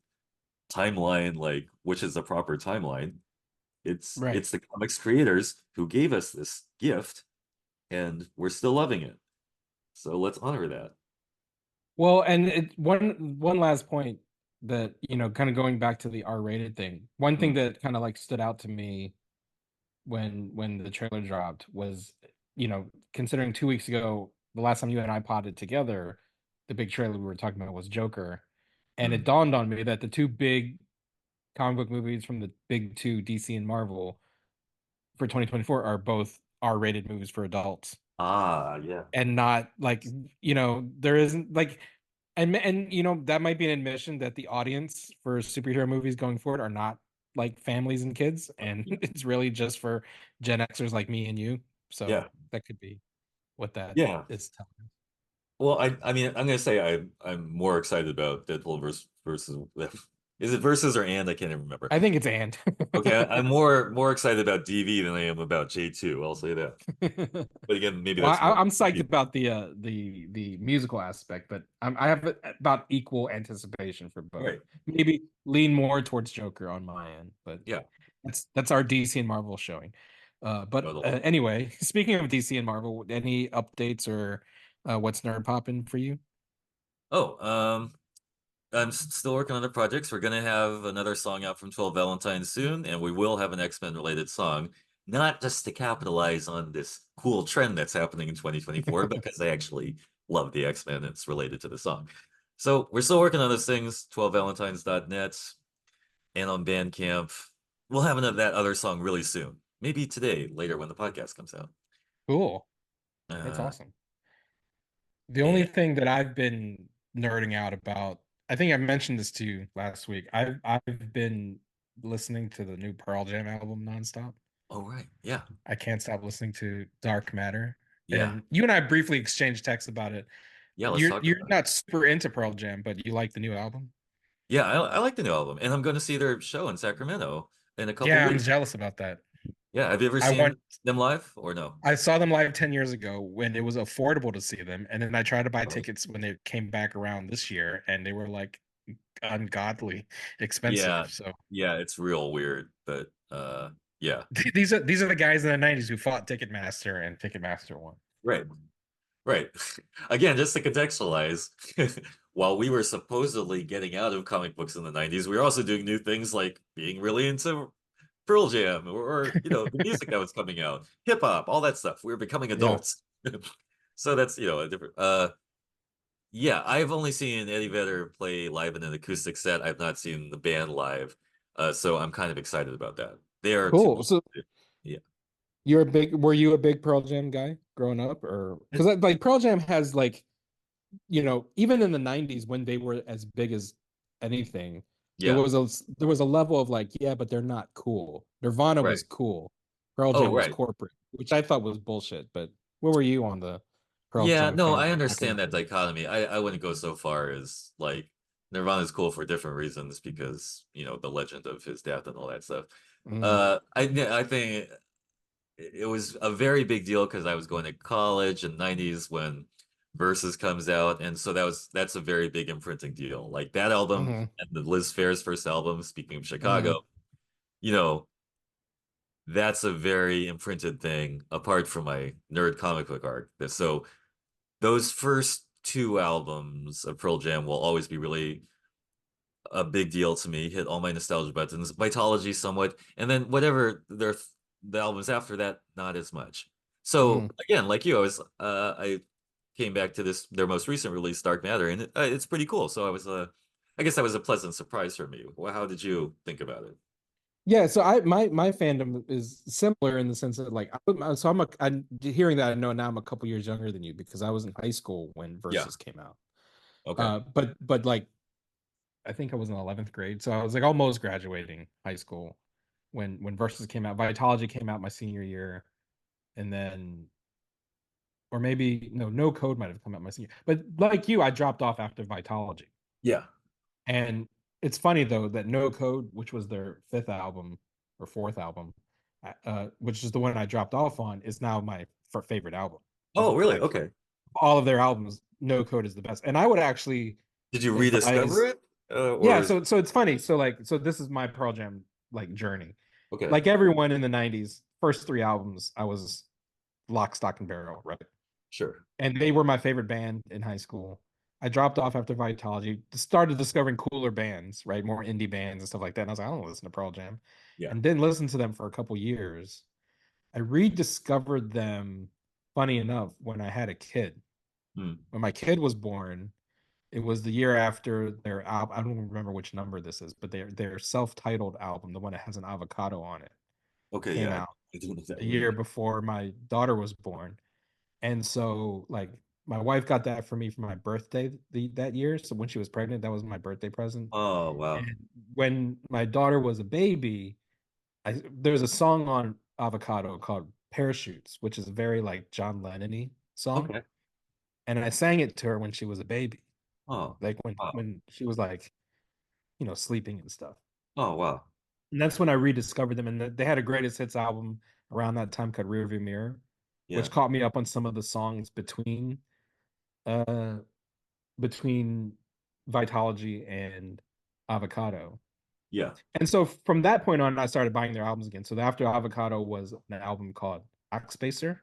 timeline, like which is the proper timeline. Right. It's the comics creators who gave us this gift, and we're still loving it. So let's honor that. Well, and one last point that, kind of going back to the R-rated thing. One thing Mm. that kind of like stood out to me when the trailer dropped was, considering 2 weeks ago, the last time you and I potted together, the big trailer we were talking about was Joker. And it Mm. dawned on me that the two big comic book movies from the big two, DC and Marvel, for 2024 are both R-rated movies for adults. Ah, yeah. And not like, there isn't like, and that might be an admission that the audience for superhero movies going forward are not like families and kids, and Yeah. it's really just for Gen Xers like me and you. So Yeah. that could be what that Yeah. is telling. Well, I mean, I'm gonna say I'm more excited about Deadpool versus is it versus or and I can't even remember. I think it's and. Okay, I'm more excited about DV than I am about J2. I'll say that. But again, maybe Well, that's more. I'm psyched about the musical aspect, but I have about equal anticipation for both. Right. Maybe lean more towards Joker on my end, but Yeah. that's our DC and Marvel showing. But Totally. anyway, speaking of DC and Marvel, any updates or what's nerd popping for you? Oh, I'm still working on the projects. We're gonna have another song out from 12 Valentines soon, and we will have an X-Men related song, not just to capitalize on this cool trend that's happening in 2024, because I actually love the X-Men. It's related to the song. So we're still working on those things, 12valentines.net and on Bandcamp. We'll have that other song really soon. Maybe today, later when the podcast comes out. Cool. That's Uh, awesome. The only and thing that I've been nerding out about, I think I mentioned this to you last week. I've been listening to the new Pearl Jam album nonstop. oh right, yeah, I can't stop listening to Dark Matter. yeah, And you and I briefly exchanged texts about it. yeah. Let's You're talk you're about it. not super into Pearl Jam, but you like the new album? Yeah, I like the new album, and I'm going to see their show in Sacramento in a couple Yeah, I'm weeks. jealous about that. Yeah, have you ever I seen want them live or no? I saw them live 10 years ago when it was affordable to see them. And then I tried to buy Right. tickets when they came back around this year and they were like ungodly expensive. Yeah, So yeah, it's real weird, but yeah, these are the guys in the 90s who fought Ticketmaster and Ticketmaster won. right, right. Again, just to contextualize, while we were supposedly getting out of comic books in the 90s, we were also doing new things like being really into Pearl Jam or the music that was coming out, hip hop, all that stuff. We were becoming Yeah. adults. So that's a different yeah, I've only seen Eddie Vedder play live in an acoustic set. I've not seen the band live. So I'm kind of excited about that. They are too Cool. old. So Yeah. were you a big Pearl Jam guy growing up, or because like Pearl Jam has like, even in the 90s when they were as big as anything, Yeah. there was a level of like, yeah, but they're not cool. Nirvana Right. was cool. Pearl Oh, Jam was right. corporate, which I thought was bullshit. But where were you on the Pearl Yeah, Jam no, fan I bandwagon? understand that dichotomy. I wouldn't go so far as like Nirvana's cool for different reasons because, the legend of his death and all that stuff. Mm, I think it was a very big deal because I was going to college in the 90s when Versus comes out, and so that's a very big imprinting deal. Like that album hmm and the Liz Phair's first album, speaking of hmm Chicago, you know, that's a very imprinted thing apart from my nerd comic book art. So those first two albums of Pearl Jam will always be really a big deal to me. Hit all my nostalgia buttons, Vitology somewhat, and then whatever the albums after that, not as much. So hmm again, like you, I came back to their most recent release, Dark Matter, and it's pretty cool. So I guess that was a pleasant surprise for me. Well, how did you think about it? Yeah, so my fandom is similar in the sense that like I'm hearing that I know now I'm a couple years younger than you because I was in high school when Yeah. Versus came out. Okay. But like I think I was in 11th grade, so I was like almost graduating high school when Versus came out. Vitology came out my senior year, and then or maybe no code might have come out my senior. But like you, I dropped off after Vitology. Yeah. And it's funny though that No Code, which was their fifth album or fourth album, which is the one I dropped off on, is now my favorite album of Oh, really? like Okay. all of their albums. No Code is the best, and I would actually Did you rediscover advise. it? Yeah, Or so it's funny. So this is my Pearl Jam like journey. okay, Like everyone in the '90s, first three albums, I was lock, stock, and barrel, right? sure. And they were my favorite band in high school. I dropped off after Vitology, started discovering cooler bands, right? More indie bands and stuff like that. And I was like, I don't listen to Pearl Jam. Yeah. And then listened to them for a couple years. I rediscovered them, funny enough, when I had a kid. Hmm. When my kid was born, it was the year after their album. I don't remember which number this is, but their self-titled album, the one that has an avocado on it, Okay, came yeah. out I don't know what that a would year be. before my daughter was born. And so, like, my wife got that for me for my birthday that year. So when she was pregnant, that was my birthday present. Oh, wow. And when my daughter was a baby, there's a song on Avocado called Parachutes, which is a very like John Lennon-y song. Okay. And I sang it to her when she was a baby, Oh, like when wow. when she was like, sleeping and stuff. Oh, wow. And that's when I rediscovered them. And they had a greatest hits album around that time called Rearview Mirror, Yeah. which caught me up on some of the songs uh between Vitology and Avocado. Yeah. And so from that point on, I started buying their albums again. So after Avocado was an album called Oxpacer,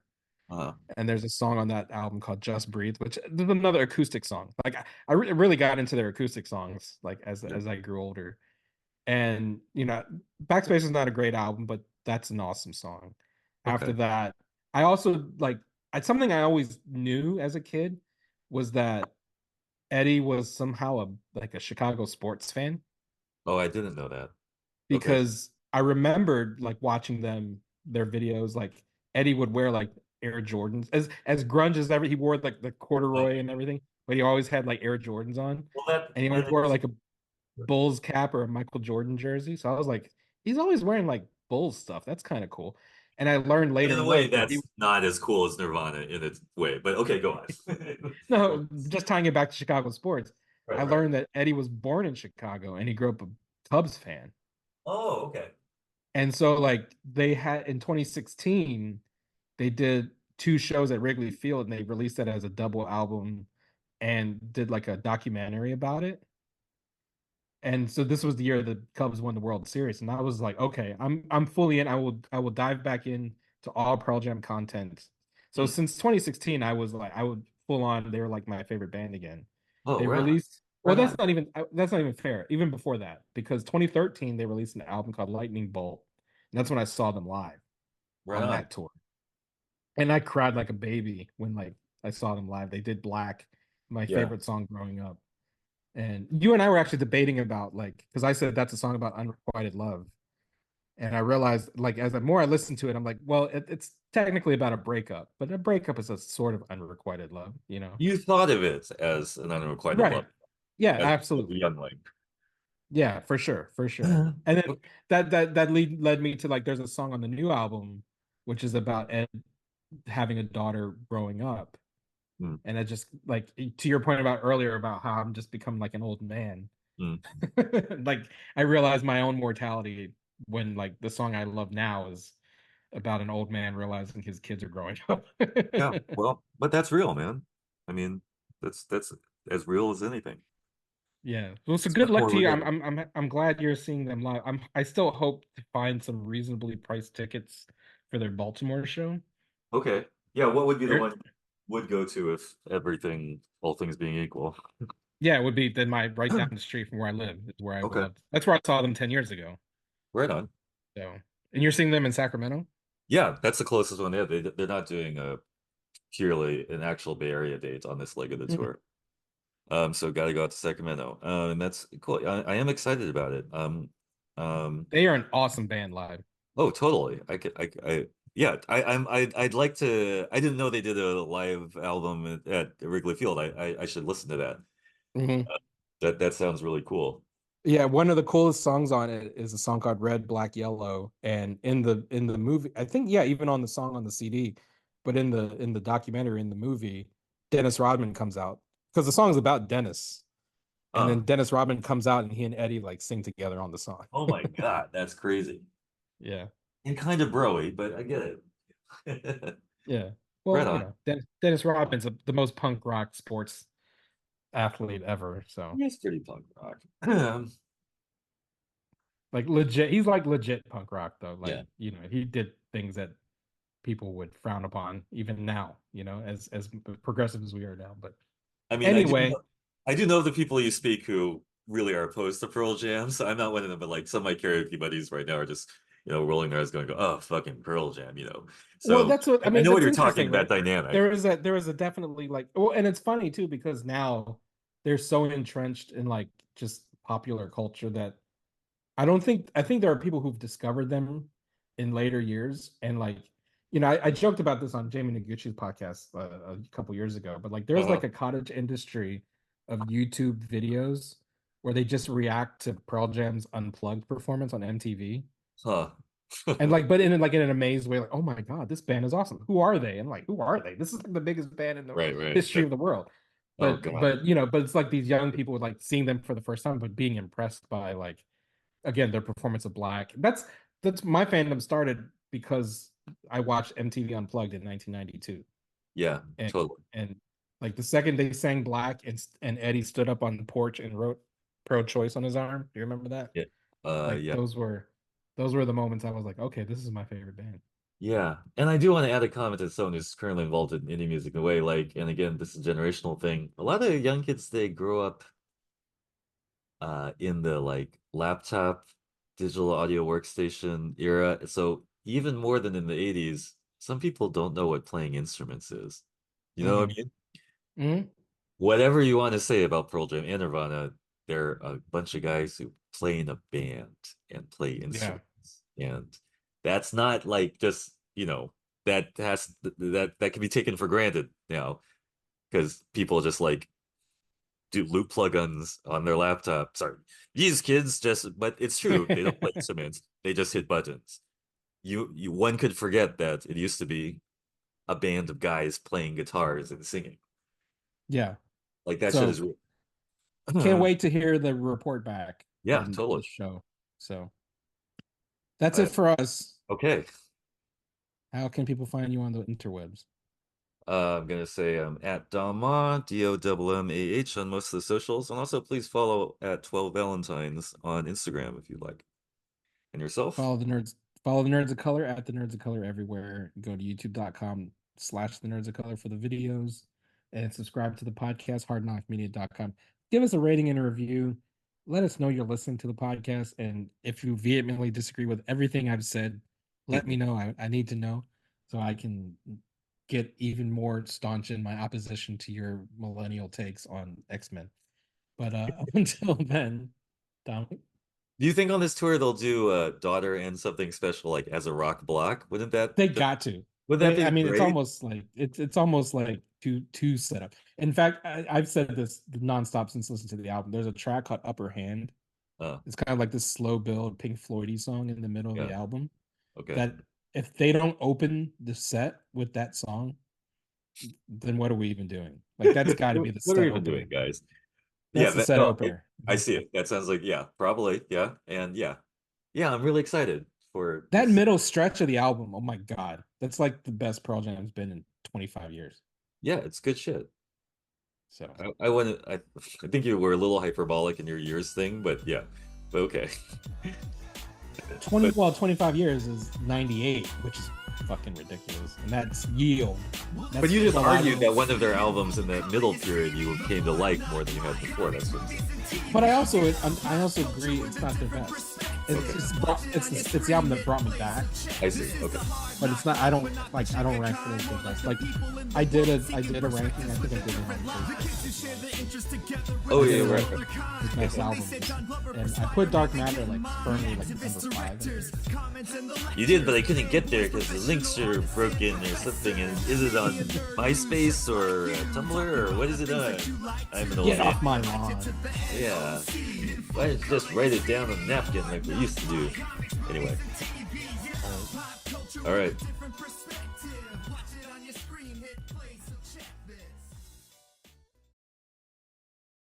And there's a song on that album called Just Breathe, which is another acoustic song. Like I really got into their acoustic songs like as I grew older. And Backspace is not a great album, but that's an awesome song. After Okay. that, I also something I always knew as a kid was that Eddie was somehow a Chicago sports fan, Oh, I didn't know that. Okay. because I remembered like watching their videos. Like Eddie would wear like Air Jordans, as grunge as ever. He wore like the corduroy and everything, but he always had like Air Jordans on, Well, that and he always that wore is like a Bulls cap or a Michael Jordan jersey. So I was like, he's always wearing like Bulls stuff. That's kind of cool. And I learned in later a in way life that he that's not as cool as Nirvana in its way, but okay, go on. no, just tying it back to Chicago sports. Right, I right. learned that Eddie was born in Chicago and he grew up a Cubs fan. Oh, okay. And so like they had in 2016, they did two shows at Wrigley Field and they released that as a double album and did like a documentary about it. And so this was the year the Cubs won the World Series, and I was like, okay, I'm fully in. I will dive back in to all Pearl Jam content. So Hmm. since 2016, I would full on. They were like my favorite band again. Oh, They right on. released well. Right on. That's not even fair. Even before that, because 2013 they released an album called Lightning Bolt, and that's when I saw them live Right on on. that tour, and I cried like a baby when like I saw them live. They did Black, my Yeah. favorite song growing up. And you and I were actually debating about like, because I said that's a song about unrequited love. And I realized like as the more I listened to it, I'm like, well, it's technically about a breakup, but a breakup is a sort of unrequited love, you know? You thought of it as an unrequited love, Right. Yeah, as a absolutely. youngling. Yeah, for sure, for sure. And then that led me to like there's a song on the new album which is about Ed having a daughter growing up. Mm, And I just like to your point about earlier about how I'm just become like an old man. mm. Like I realize my own mortality when like the song I love now is about an old man realizing his kids are growing up. Yeah, well, but that's real, man. I mean, that's as real as anything. Yeah. Well, so It's good much luck more to you. real. I'm glad you're seeing them live. I still hope to find some reasonably priced tickets for their Baltimore show. Okay. Yeah, what would be the They're- one you would go to if everything, all things being equal? yeah, it would be then my right down the street from where I live is where I would Okay. love. That's where I saw them 10 years ago. Right on. So, and you're seeing them in Sacramento? Yeah, that's the closest one. Yeah, they're not doing a purely an actual Bay Area date on this leg of the Mhm. tour. So got to go out to Sacramento. And that's cool. I am excited about it. Um, They are an awesome band live. oh, totally. Yeah, I'd like to. I didn't know they did a live album at Wrigley Field. I should listen to that. Mhm. That sounds really cool. Yeah, one of the coolest songs on it is a song called Red, Black, Yellow. And in the movie, I think, yeah, even on the song on the CD, but in the documentary in the movie, Dennis Rodman comes out because the song is about Dennis. And then Dennis Rodman comes out and he and Eddie like sing together on the song. Oh my God, that's crazy. Yeah. And kind of broy, but I get it. Yeah. Right Well, on. Dennis Rodman's the most punk rock sports athlete ever. So He's pretty punk rock. like legit, he's like legit punk rock though. Like, Yeah. he did things that people would frown upon even now, as progressive as we are now. But I mean, anyway, I do know the people you speak who really are opposed to Pearl Jam, so I'm not one of them, but like some of my karaoke buddies right now are just, rolling their eyes going, oh, fucking Pearl Jam. well, So that's what I I mean. know what That's you're talking interesting, about right? dynamic. There is a definitely like, well, and it's funny too because now they're so entrenched in like just popular culture that I think there are people who've discovered them in later years. And like, I joked about this on Jamie Noguchi's podcast a couple years ago, but like there's Uh-huh. like a cottage industry of YouTube videos where they just react to Pearl Jam's unplugged performance on MTV. Huh. And like, but in an amazed way, like, oh my God, this band is awesome. Who are they? And like, who are they? This is like the biggest band in the Right, right. history of the world. Oh But God. but it's like these young people like seeing them for the first time, but being impressed by like again their performance of Black. That's my fandom started because I watched MTV Unplugged in 1992, Yeah, and totally. and like the second they sang Black and Eddie stood up on the porch and wrote pro-choice on his arm. Do you remember that? Yeah. Like Yeah. those were the moments I was like, okay, this is my favorite band. Yeah, and I do want to add a comment as someone who's currently involved in indie music in a way, like, and again, this is a generational thing. A lot of young kids, they grow up in the like laptop digital audio workstation era. So even more than in the 80s, some people don't know what playing instruments is. You know what I mean? Mhm. Whatever you want to say about Pearl Jam and Nirvana, they're a bunch of guys who play in a band and play Yeah. instruments. And that's not like just, that can be taken for granted now because people just like do loop plugins on their laptop. Sorry, these kids just, but it's true. They don't play instruments. They just hit buttons. One could forget that it used to be a band of guys playing guitars and singing. Yeah. Like that shit So is real. can't wait to hear the report back Yeah, and totally. the show. So that's it for us. Okay. How can people find you on the interwebs? I'm gonna say I'm at Dommah, DOMMAH on most of the socials, and also please follow at 12 Valentines on Instagram if you'd like. And yourself? Follow the nerds of color at the nerds of color everywhere. Go to youtube.com/the nerds of color for the videos and subscribe to the podcast, hardknockmedia.com. Give us a rating and a review. Let us know you're listening to the podcast. And if you vehemently disagree with everything I've said, let me know. I need to know so I can get even more staunch in my opposition to your millennial takes on X-Men. But until then, Dominic. Do you think on this tour they'll do a daughter and something special like as a rock block? Wouldn't that They got to. wouldn't that be I mean, great? it's almost like two set up. In fact, I've said this nonstop since listening to the album. There's a track called Upper Hand. It's kind of like this slow build Pink Floyd-y song in the middle of the album. Okay. That if they don't open the set with that song, then what are we even doing? Like that's got to be the what set are we even opener. doing, guys? That's the set opener. I see it. That sounds like probably and yeah, I'm really excited for That this. middle stretch of the album. Oh my god, that's like the best Pearl Jam's been in 25 years. Yeah, it's good shit. So I think you were a little hyperbolic in your years thing, but yeah, but okay. 25 years is 98, which is fucking ridiculous, and that's Yield. But you just argued that one of their albums in that middle period you came to like more than you had before. That's what I'm saying. But I also agree it's not their best. It's the album that brought me back. I see. Okay. But it's not. I don't rank it as the best. Like I did a ranking. I think I did it on Facebook. Oh yeah, right. His best albums, and I put Dark Matter like firmly like number 5. You did, but I couldn't get there because the links are broken or something. And is it on MySpace or Tumblr or what is it on? I'm an old Get man. off my lawn. Yeah. Why don't you just write it down on a napkin like we used to do? Anyway. All right.